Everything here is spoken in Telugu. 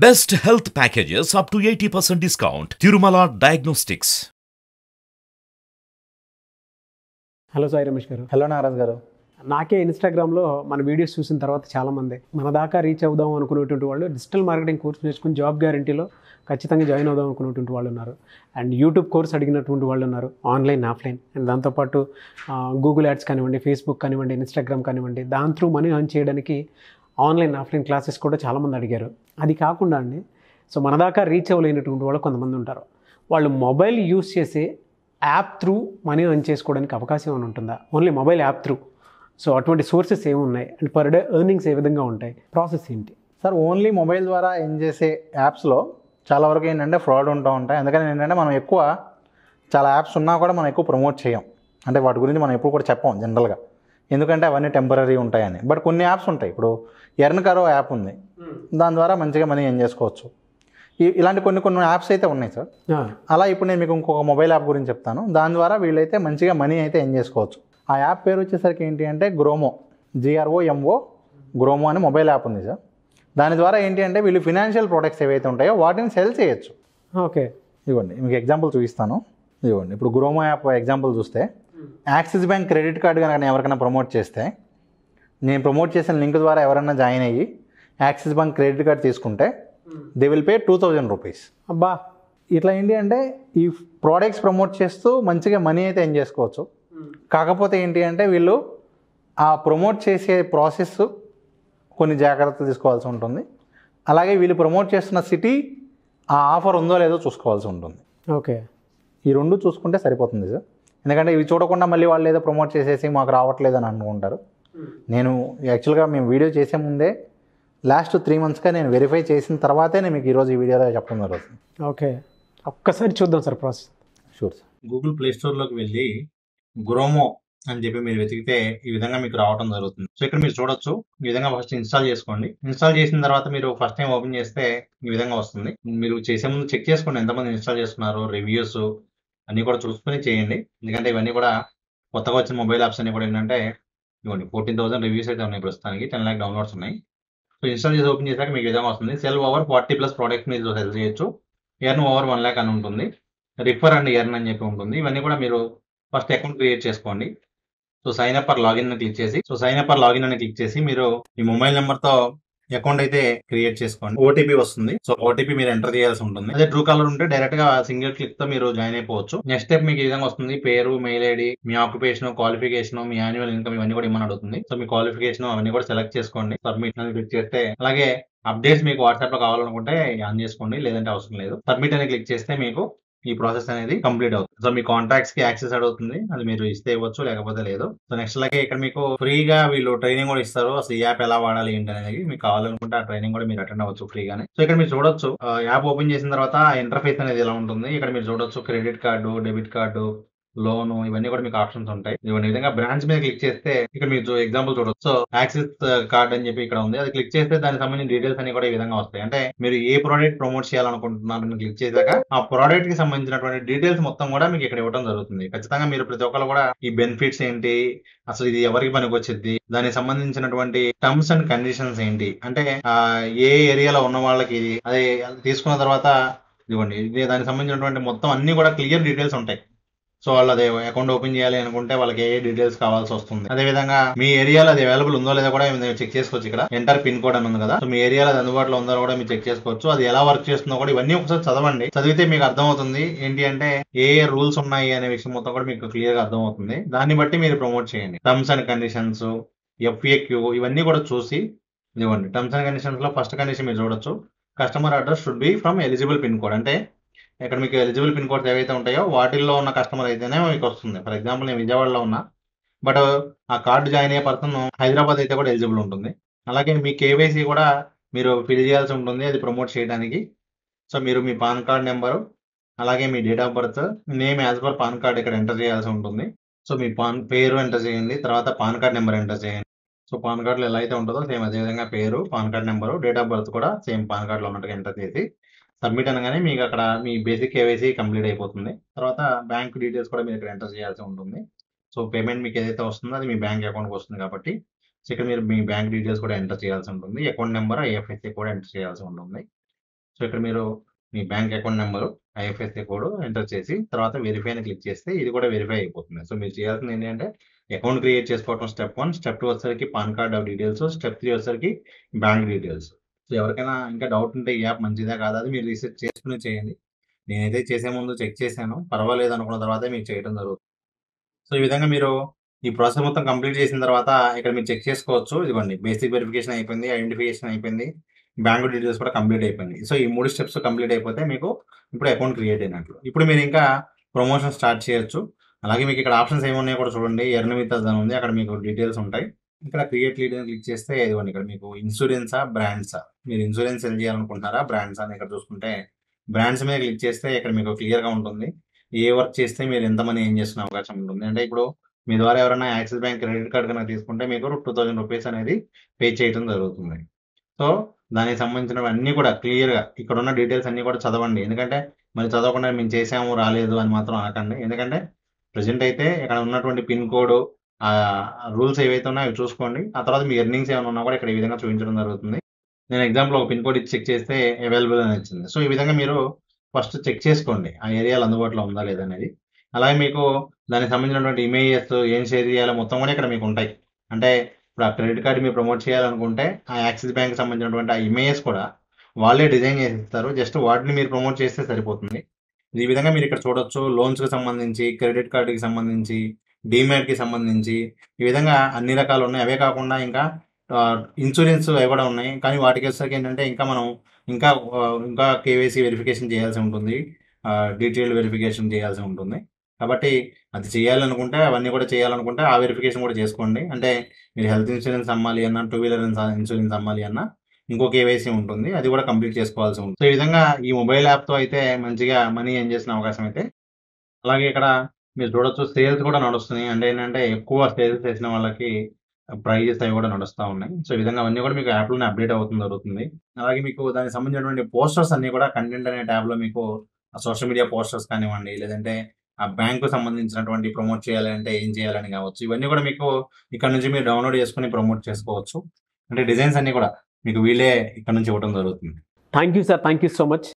Best health packages up to 80% discount. Tirumala Diagnostics. Hello Sai Ramesh గారు. హలో నాగరాజ్ గారు. నాకే ఇన్స్టాగ్రామ్లో మన వీడియోస్ చూసిన తర్వాత చాలామంది మన దాకా రీచ్ అవుదాం అనుకునేటువంటి వాళ్ళు డిజిటల్ మార్కెటింగ్ కోర్స్ నేర్చుకుని జాబ్ గ్యారంటీలో ఖచ్చితంగా జాయిన్ అవుదాం అనుకునేటువంటి వాళ్ళు ఉన్నారు. అండ్ యూట్యూబ్ కోర్స్ అడిగినటువంటి వాళ్ళు ఉన్నారు, ఆన్లైన్ ఆఫ్లైన్. అండ్ దాంతోపాటు గూగుల్ యాడ్స్ కానివ్వండి, ఫేస్బుక్ కానివ్వండి, ఇన్స్టాగ్రామ్ కానివ్వండి, దాని త్రూ మనీ ఎర్న్ చేయడానికి ఆన్లైన్ ఆఫ్లైన్ క్లాసెస్ కూడా చాలామంది అడిగారు. అది కాకుండా అండి, సో మన దాకా రీచ్ అవ్వలేనటువంటి వాళ్ళు కొంతమంది ఉంటారు. వాళ్ళు మొబైల్ యూస్ చేసే యాప్ త్రూ మనీ ఎర్న్ చేసుకోవడానికి అవకాశం ఏమైనా ఉంటుందా? Only mobile app through. So అటువంటి సోర్సెస్ ఏమి ఉన్నాయి అండ్ పర్ డే ఎర్నింగ్స్ ఏ విధంగా ఉంటాయి, ప్రాసెస్ ఏంటి? సార్, ఓన్లీ మొబైల్ ద్వారా ఎర్న్ చేసే యాప్స్లో చాలా వరకు ఏంటంటే ఫ్రాడ్ ఉంటాయి. అందుకని ఏంటంటే మనం ఎక్కువ చాలా యాప్స్ ఉన్నా కూడా మనం ఎక్కువ ప్రమోట్ చేయం. అంటే వాటి గురించి మనం ఎప్పుడు కూడా చెప్పం జనరల్గా, ఎందుకంటే అవన్నీ టెంపరీ ఉంటాయని. బట్ కొన్ని యాప్స్ ఉంటాయి. ఇప్పుడు ఎర్న్ కరో యాప్ ఉంది, దాని ద్వారా మంచిగా మనీ ఎర్న్ చేసుకోవచ్చు. ఇలాంటి కొన్ని యాప్స్ అయితే ఉన్నాయి సార్. అలా ఇప్పుడు నేను మీకు ఇంకొక మొబైల్ యాప్ గురించి చెప్తాను. దాని ద్వారా వీళ్ళైతే మంచిగా మనీ అయితే ఎర్న్ చేసుకోవచ్చు. ఆ యాప్ పేరు వచ్చేసరికి ఏంటి అంటే గ్రోమో, GROMO, గ్రోమో అని మొబైల్ యాప్ ఉంది సార్. దాని ద్వారా ఏంటి అంటే వీళ్ళు ఫినాన్షియల్ ప్రొడక్ట్స్ ఏవైతే ఉంటాయో వాటిని సెల్ చేయొచ్చు. ఓకే, ఇవ్వండి మీకు ఎగ్జాంపుల్ చూపిస్తాను. ఇవ్వండి, ఇప్పుడు గ్రోమో యాప్ ఎగ్జాంపుల్ చూస్తే యాక్సిస్ బ్యాంక్ క్రెడిట్ కార్డు కనుక ఎవరికైనా ప్రమోట్ చేస్తే, నేను ప్రమోట్ చేసిన లింక్ ద్వారా ఎవరైనా జాయిన్ అయ్యి యాక్సిస్ బ్యాంక్ క్రెడిట్ కార్డు తీసుకుంటే దే విల్ పే 2000 రూపీస్. అబ్బా, ఇట్లా ఏంటి అంటే ఈ ప్రోడక్ట్స్ ప్రమోట్ చేస్తూ మంచిగా మనీ అయితే ఎర్న్ చేసుకోవచ్చు. కాకపోతే ఏంటి అంటే వీళ్ళు ఆ ప్రమోట్ చేసే ప్రాసెస్ కొన్ని జాగ్రత్తలు తీసుకోవాల్సి ఉంటుంది. అలాగే వీళ్ళు ప్రమోట్ చేస్తున్న సిటీ ఆ ఆఫర్ ఉందో లేదో చూసుకోవాల్సి ఉంటుంది. ఓకే, ఈ రెండు చూసుకుంటే సరిపోతుంది సార్. ఎందుకంటే ఇవి చూడకుండా మళ్ళీ వాళ్ళు ఏదో ప్రమోట్ చేసేసి మాకు రావట్లేదు అని అనుకుంటారు. నేను యాక్చువల్గా మేము వీడియో చేసే ముందే లాస్ట్ 3 monthsగా నేను వెరిఫై చేసిన తర్వాతే నేను మీకు ఈరోజు ఈ వీడియోలో చెప్పడం జరుగుతుంది. ఓకే, ఒక్కసారి చూద్దాం sir process. Sure sir. Google play స్టోర్లోకి వెళ్ళి గ్రోమో అని చెప్పి మీరు వెతికితే ఈ విధంగా మీకు రావడం జరుగుతుంది. సో ఇక్కడ మీరు చూడొచ్చు, ఈ విధంగా ఫస్ట్ ఇన్స్టాల్ చేసుకోండి. ఇన్స్టాల్ చేసిన తర్వాత మీరు ఫస్ట్ టైం ఓపెన్ చేస్తే ఈ విధంగా వస్తుంది. మీరు చేసే ముందు చెక్ చేసుకోండి ఎంతమంది ఇన్స్టాల్ చేస్తున్నారు, రివ్యూస్ అన్నీ కూడా చూసుకొని చేయండి. ఎందుకంటే ఇవన్నీ కూడా కొత్తగా వచ్చిన మొబైల్ యాప్స్ అన్ని కూడా ఏంటంటే ఇవ్వండి 14,000 రివ్యూస్ అయితే ఉన్నాయి ప్రస్తుతానికి, 10 lakh డౌన్లోడ్స్ ఉన్నాయి. సో ఇన్స్టాల్ చేసి ఓపెన్ చేశాక మీకు విధంగా వస్తుంది. సెల్ ఓవర్ 40+ ప్రోడక్ట్స్ మీరు సెల్ చేయొచ్చు. ఎర్న్ ఓవర్ 1 lakh అని ఉంటుంది. రిఫర్ అండ్ ఎర్న్ అని చెప్పి ఉంటుంది. ఇవన్నీ కూడా మీరు ఫస్ట్ అకౌంట్ క్రియేట్ చేసుకోండి. So sign up for login అని క్లిక్ చేసి మీరు ఈ మొబైల్ నెంబర్తో అకౌంట్ అయితే క్రియేట్ చేసుకోండి. ఓటీపీ వస్తుంది. సో ఓటీపీ మీరు ఎంటర్ చేయాల్సి ఉంటుంది. అదే ట్రూ కాలర్ ఉంటే డైరెక్ట్ గా సింగిల్ క్లిక్ తో మీరు జాయిన్ అయిపోవచ్చు. నెక్స్ట్ స్టెప్ మీకు ఈ విధంగా వస్తుంది. పేరు, మెయిల్ ఐడి, మీ ఆక్యుపేషన్, క్వాలిఫికేషన్, మీ యాన్యువల్ ఇన్కమ్ ఇవన్నీ కూడా ఇమ్మని అడుగుతుంది. సో మీ క్వాలిఫికేషన్ అవన్నీ కూడా సెలెక్ట్ చేసుకోండి. సబ్మిట్ అని క్లిక్ చేస్తే, అలాగే అప్డేట్స్ మీకు వాట్సాప్ లో కావాలనుకుంటే ఆన్ చేసుకోండి, లేదంటే అవసరం లేదు. సబ్మిట్ అని క్లిక్ చేస్తే మీకు ఈ ప్రాసెస్ అనేది కంప్లీట్ అవుతుంది. సో మీ కాంటాక్ట్స్ కి యాక్సెస్ అడుగుతుంది, అది మీరు ఇస్తే ఇవ్వచ్చు, లేకపోతే లేదు. సో నెక్స్ట్ అలాగే ఇక్కడ మీకు ఫ్రీగా వీళ్ళు ట్రైనింగ్ కూడా ఇస్తారు. అసలు ఈ యాప్ ఎలా వాడాలి ఏంటి అనేది మీకు కావాలనుకుంటే ఆ ట్రైనింగ్ కూడా మీరు అటెండ్ అవ్వచ్చు ఫ్రీగానే. సో ఇక్కడ మీరు చూడొచ్చు, యాప్ ఓపెన్ చేసిన తర్వాత ఇంటర్ఫేస్ అనేది ఎలా ఉంటుంది. ఇక్కడ మీరు చూడొచ్చు credit card, debit card, loan, ఇవన్నీ కూడా మీకు ఆప్షన్స్ ఉంటాయి. ఇవన్నీ విధంగా బ్రాంచ్ మీద క్లిక్ చేస్తే ఇక్కడ మీరు ఎగ్జాంపుల్ చూడొచ్చు. సో యాక్సిస్ కార్డ్ అని చెప్పి ఇక్కడ ఉంది, అది క్లిక్ చేస్తే దానికి సంబంధించిన డీటెయిల్స్ అన్ని కూడా ఈ విధంగా వస్తాయి. అంటే మీరు ఏ ప్రోడక్ట్ ప్రమోట్ చేయాలనుకుంటున్నారని క్లిక్ చేశాక ఆ ప్రోడక్ట్ కి సంబంధించినటువంటి డీటెయిల్స్ మొత్తం కూడా మీకు ఇక్కడ ఇవ్వడం జరుగుతుంది. ఖచ్చితంగా మీరు ప్రతి ఒక్కరు కూడా ఈ బెనిఫిట్స్ ఏంటి, అసలు ఇది ఎవరికి పనికి వచ్చింది, దానికి సంబంధించినటువంటి టర్మ్స్ అండ్ కండిషన్స్ ఏంటి, అంటే ఏ ఏరియాలో ఉన్న వాళ్ళకి ఇది, అదే తీసుకున్న తర్వాత ఇవ్వండి దానికి సంబంధించినటువంటి మొత్తం అన్ని కూడా క్లియర్ డీటెయిల్స్ ఉంటాయి. సో వాళ్ళు అదే అకౌంట్ ఓపెన్ చేయాలి అనుకుంటే వాళ్ళకి ఏ డీటెయిల్స్ కావాల్సి వస్తుంది. అదే విధంగా మీ ఏరియాలో అది అవైలబుల్ ఉందో లేదో కూడా మీరు చెక్ చేసుకోవచ్చు. ఇక్కడ ఎంటర్ పిన్ కోడ్ అని ఉంది కదా, సో మీ ఏరియాలో అది అందుబాటులో ఉందో కూడా మీరు చెక్ చేసుకోవచ్చు. అది ఎలా వర్క్ చేస్తుందో కూడా ఇవన్నీ ఒకసారి చదవండి. చదివితే మీకు అర్థమవుతుంది ఏంటి అంటే ఏ రూల్స్ ఉన్నాయి అనే విషయం మొత్తం కూడా మీకు క్లియర్ గా అర్థమవుతుంది. దాన్ని బట్టి మీరు ప్రమోట్ చేయండి. టర్మ్స్ అండ్ కండిషన్స్, FAQ ఇవన్నీ కూడా చూసి ఇవ్వండి. టర్మ్స్ అండ్ కండిషన్స్ లో ఫస్ట్ కండిషన్ మీరు చూడొచ్చు, customer address should be from eligible pin code. అంటే ఇక్కడ మీకు ఎలిజిబుల్ పిన్ కోడ్స్ ఏవైతే ఉంటాయో వాటిల్లో ఉన్న కస్టమర్ అయితేనే మీకు వస్తుంది. ఫర్ ఎగ్జాంపుల్ నేను విజయవాడలో ఉన్నా, బట్ ఆ కార్డు జాయిన్ అయ్యే పర్సన్ హైదరాబాద్ అయితే కూడా ఎలిజిబుల్ ఉంటుంది. అలాగే మీ KYC కూడా మీరు ఫిల్ చేయాల్సి ఉంటుంది అది ప్రమోట్ చేయడానికి. సో మీరు మీ పాన్ కార్డ్ నెంబరు, అలాగే మీ date of birth, name as per PAN card ఇక్కడ ఎంటర్ చేయాల్సి ఉంటుంది. సో మీ పేరు ఎంటర్ చేయండి, తర్వాత పాన్ కార్డ్ నెంబర్ ఎంటర్ చేయండి. సో పాన్ కార్డులో ఎలా అయితే ఉంటుందో సేమ్ అదే విధంగా పేరు, PAN card number, date of birth కూడా సేమ్ పాన్ కార్డులో ఉన్నట్టుగా ఎంటర్ చేసి సబ్మిట్ అనగానే మీకు అక్కడ మీ బేసిక్ KYC కంప్లీట్ అయిపోతుంది. తర్వాత బ్యాంక్ డీటెయిల్స్ కూడా మీరు ఇక్కడ ఎంటర్ చేయాల్సి ఉంటుంది. సో పేమెంట్ మీకు ఏదైతే వస్తుందో అది మీ బ్యాంక్ అకౌంట్కి వస్తుంది కాబట్టి సో ఇక్కడ మీరు మీ బ్యాంక్ డీటెయిల్స్ కూడా ఎంటర్ చేయాల్సి ఉంటుంది. అకౌంట్ నెంబర్, IFSC కూడా ఎంటర్ చేయాల్సి ఉంటుంది. సో ఇక్కడ మీరు మీ bank account number, IFSC code enter చేసి తర్వాత వెరిఫై అని క్లిక్ చేస్తే ఇది కూడా వెరిఫై అయిపోతుంది. సో మీరు చేయాల్సింది ఏంటంటే అకౌంట్ క్రియేట్ చేసుకోవడం స్టెప్ 1, స్టెప్ 2 వచ్చేసరికి పాన్ కార్డ్ డీటెయిల్స్, స్టెప్ 3 వచ్చేసరికి బ్యాంక్ డీటెయిల్స్. సో ఎవరికైనా ఇంకా డౌట్ ఉంటే ఈ యాప్ మంచిదా కాదా అది మీరు రీసెర్చ్ చేసుకుని చేయండి. నేనైతే చేసే ముందు చెక్ చేశాను, పర్వాలేదు అనుకున్న తర్వాతే మీకు చేయడం జరుగుతుంది. సో ఈ విధంగా మీరు ఈ ప్రాసెస్ మొత్తం కంప్లీట్ చేసిన తర్వాత ఇక్కడ మీరు చెక్ చేసుకోవచ్చు. ఇదిగోండి బేసిక్ వెరిఫికేషన్ అయిపోయింది, ఐడెంటిఫికేషన్ అయిపోయింది, బ్యాంక్ డీటెయిల్స్ కూడా కంప్లీట్ అయిపోయింది. సో ఈ 3 స్టెప్స్ కంప్లీట్ అయిపోతే మీకు ఇప్పుడు అకౌంట్ క్రియేట్ అయినట్లు. ఇప్పుడు మీరు ఇంకా ప్రమోషన్ స్టార్ట్ చేయొచ్చు. అలాగే మీకు ఇక్కడ ఆప్షన్స్ ఏమున్నాయో కూడా చూడండి. ఎర్న్ విత్ అస్ అని ఉంది, అక్కడ మీకు డీటెయిల్స్ ఉంటాయి. ఇక్కడ క్రియేట్ లీడ్ అని క్లిక్ చేస్తే ఇదిగోండి ఇక్కడ మీకు ఇన్సూరెన్సా బ్రాండ్సా, మీరు ఇన్సూరెన్స్ సెల్ చేయాలనుకుంటున్నారా బ్రాండ్స్ అని ఇక్కడ చూసుకుంటే బ్రాండ్స్ మీద క్లిక్ చేస్తే ఇక్కడ మీకు క్లియర్గా ఉంటుంది ఏ వర్క్ చేస్తే మీరు ఎంత మనీ ఏం చేస్తున్న అవకాశం ఉంటుంది. అంటే ఇప్పుడు మీ ద్వారా ఎవరైనా యాక్సిస్ బ్యాంక్ క్రెడిట్ కార్డ్ కనుక తీసుకుంటే మీకు 2000 రూపీస్ అనేది పే చేయడం జరుగుతుంది. సో దానికి సంబంధించినవన్నీ కూడా క్లియర్గా ఇక్కడ ఉన్న డీటెయిల్స్ అన్నీ కూడా చదవండి. ఎందుకంటే మరి చదవకుండా మేము చేసాము రాలేదు అని మాత్రం అనకండి. ఎందుకంటే ప్రజెంట్ అయితే ఇక్కడ ఉన్నటువంటి పిన్ కోడ్ రూల్స్ ఏవైతే ఉన్నాయో అవి చూసుకోండి. ఆ తర్వాత మీ ఎర్నింగ్స్ ఏమైనా ఉన్నా కూడా ఇక్కడ ఈ విధంగా చూపించడం జరుగుతుంది. నేను ఎగ్జాంపుల్ ఒక పిన్ కోడ్ ఇచ్చి చెక్ చేస్తే అవైలబుల్ అని వచ్చింది. సో ఈ విధంగా మీరు ఫస్ట్ చెక్ చేసుకోండి ఆ ఏరియాలో అందుబాటులో ఉందా లేదనేది. అలాగే మీకు దానికి సంబంధించినటువంటి ఇమేజెస్ ఏం షేర్ చేయాలో మొత్తం కూడా ఇక్కడ మీకు ఉంటాయి. అంటే ఇప్పుడు ఆ క్రెడిట్ కార్డు మీరు ప్రమోట్ చేయాలనుకుంటే ఆ యాక్సిస్ బ్యాంక్ సంబంధించినటువంటి ఆ ఇమేజెస్ కూడా వాళ్ళే డిజైన్ చేసి ఇస్తారు. జస్ట్ వాటిని మీరు ప్రమోట్ చేస్తే సరిపోతుంది. ఈ విధంగా మీరు ఇక్కడ చూడొచ్చు. లోన్స్కి సంబంధించి, క్రెడిట్ కార్డుకి సంబంధించి, డీమ్యాట్కి సంబంధించి ఈ విధంగా అన్ని రకాలు ఉన్నాయి. అవే కాకుండా ఇంకా ఇన్సూరెన్స్ అవి కూడా ఉన్నాయి. కానీ వాటికి వచ్చేసరికి ఏంటంటే ఇంకా మనం ఇంకా కేవైసీ వెరిఫికేషన్ చేయాల్సి ఉంటుంది, డీటెయిల్డ్ వెరిఫికేషన్ చేయాల్సి ఉంటుంది. కాబట్టి అది చేయాలనుకుంటే అవన్నీ కూడా చేయాలనుకుంటే ఆ వెరిఫికేషన్ కూడా చేసుకోండి. అంటే మీరు హెల్త్ ఇన్సూరెన్స్ అమ్మాలి అన్నా, 2 వీలర్ ఇన్సూరెన్స్ అమ్మాలి అన్నా ఇంకో కేవైసీ ఉంటుంది, అది కూడా కంప్లీట్ చేసుకోవాల్సి ఉంటుంది. సో ఈ విధంగా ఈ మొబైల్ యాప్తో అయితే మంచిగా మనీ ఎర్న్ చేసిన అవకాశం అయితే. అలాగే ఇక్కడ మీరు చూడొచ్చు సేల్స్ కూడా నడుస్తున్నాయి. అంటే ఏంటంటే ఎక్కువ సేల్స్ చేసిన వాళ్ళకి ప్రైజెస్ అవి కూడా నడుస్తూ ఉన్నాయి. సో ఈ విధంగా అవన్నీ కూడా మీకు యాప్లోనే అప్డేట్ అవుతుంది జరుగుతుంది. అలాగే మీకు దానికి సంబంధించినటువంటి పోస్టర్స్ అన్ని కూడా కంటెంట్ అనే ట్యాబ్లో మీకు సోషల్ మీడియా పోస్టర్స్ కానివ్వండి, లేదంటే ఆ బ్యాంకు సంబంధించినటువంటి ప్రమోట్ చేయాలంటే ఏం చేయాలని కావచ్చు, ఇవన్నీ కూడా మీకు ఇక్కడ నుంచి మీరు డౌన్లోడ్ చేసుకుని ప్రమోట్ చేసుకోవచ్చు. అంటే డిజైన్స్ అన్ని కూడా మీకు వీళ్ళే ఇక్కడ నుంచి ఇవ్వడం జరుగుతుంది. Thank you sir, thank you so much.